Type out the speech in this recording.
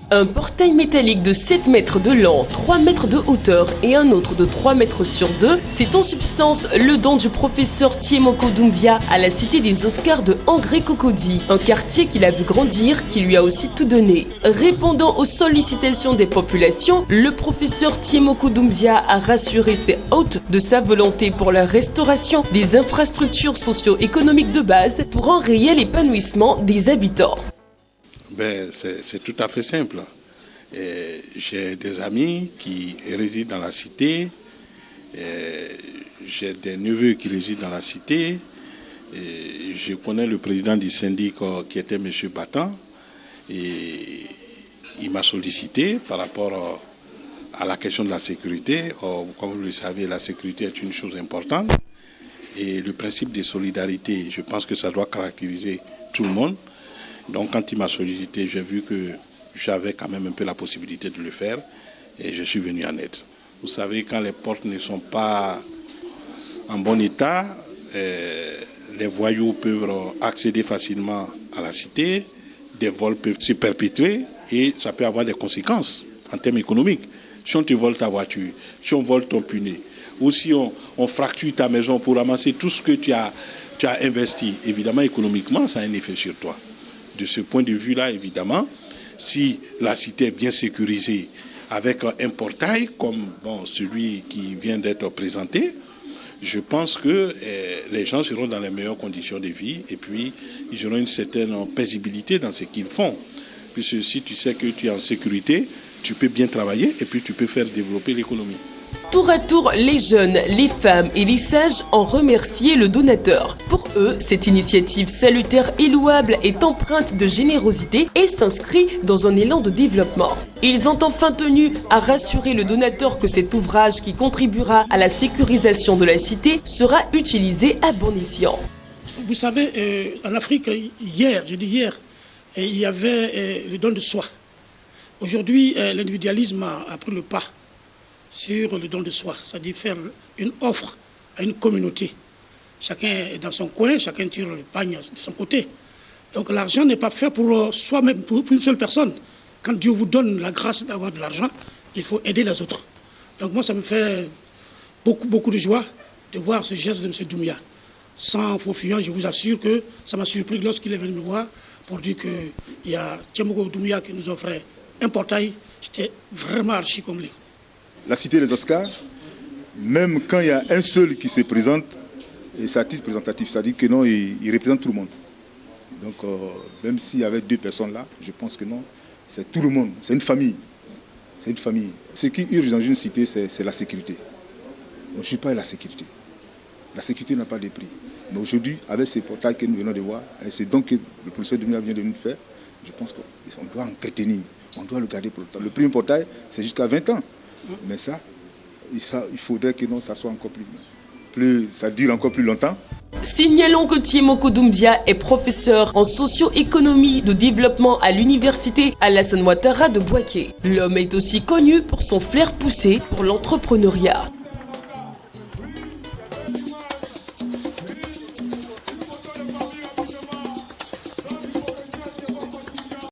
Un portail métallique de 7 mètres de long, 3 mètres de hauteur et un autre de 3 mètres sur 2, c'est en substance le don du professeur Thiemoko Doumbia à la cité des Oscars de André Cocody, un quartier qu'il a vu grandir, qui lui a aussi tout donné. Répondant aux sollicitations des populations, le professeur Thiemoko Doumbia a rassuré ses hôtes de sa volonté pour la restauration des infrastructures socio-économiques de base pour un réel épanouissement des habitants. C'est tout à fait simple. J'ai des amis qui résident dans la cité, j'ai des neveux qui résident dans la cité, je connais le président du syndic qui était M. Batan, et il m'a sollicité par rapport à la question de la sécurité. Comme vous le savez, la sécurité est une chose importante, et le principe de solidarité, je pense que ça doit caractériser tout le monde. Donc quand il m'a sollicité, j'ai vu que j'avais quand même un peu la possibilité de le faire et je suis venu en aide. Vous savez, quand les portes ne sont pas en bon état, les voyous peuvent accéder facilement à la cité, des vols peuvent se perpétrer et ça peut avoir des conséquences en termes économiques. Si on te vole ta voiture, si on vole ton pneu, ou si on fracture ta maison pour ramasser tout ce que tu as investi, évidemment économiquement, ça a un effet sur toi. De ce point de vue-là, évidemment, si la cité est bien sécurisée avec un portail comme celui qui vient d'être présenté, je pense que les gens seront dans les meilleures conditions de vie et puis ils auront une certaine paisibilité dans ce qu'ils font. Puisque si tu sais que tu es en sécurité, tu peux bien travailler et puis tu peux faire développer l'économie. Tour à tour, les jeunes, les femmes et les sages ont remercié le donateur. Pour eux, cette initiative salutaire et louable est empreinte de générosité et s'inscrit dans un élan de développement. Ils ont enfin tenu à rassurer le donateur que cet ouvrage qui contribuera à la sécurisation de la cité sera utilisé à bon escient. Vous savez, en Afrique, hier, il y avait le don de soi. Aujourd'hui, l'individualisme a pris le pas sur le don de soi, c'est-à-dire faire une offre à une communauté. Chacun est dans son coin, chacun tire le pagne de son côté. Donc l'argent n'est pas fait pour soi-même, pour une seule personne. Quand Dieu vous donne la grâce d'avoir de l'argent, il faut aider les autres. Donc moi, ça me fait beaucoup de joie de voir ce geste de M. Doumbia. Sans faux fuyant, je vous assure que ça m'a surpris lorsqu'il est venu me voir pour dire qu'il y a Thiemoko Doumbia qui nous offrait un portail. J'étais vraiment archi comblé. La cité des Oscars, même quand il y a un seul qui se présente, c'est à titre représentatif, c'est-à-dire que non, il représente tout le monde. Donc, même s'il y avait 2 personnes là, je pense que non, c'est tout le monde, c'est une famille. C'est une famille. Ce qui urge dans une cité, c'est la sécurité. On ne suit pas la sécurité. La sécurité n'a pas de prix. Mais aujourd'hui, avec ces portails que nous venons de voir, et c'est donc que le professeur Doumbia vient de nous faire, je pense qu'on doit entretenir, on doit le garder pour le temps. Le premier portail, c'est jusqu'à 20 ans. Mais ça, il faudrait que non, ça soit encore plus, ça dure encore plus longtemps. Signalons que Thiemoko Doumbia est professeur en socio-économie de développement à l'université Alassane Ouattara de Bouaké. L'homme est aussi connu pour son flair poussé pour l'entrepreneuriat.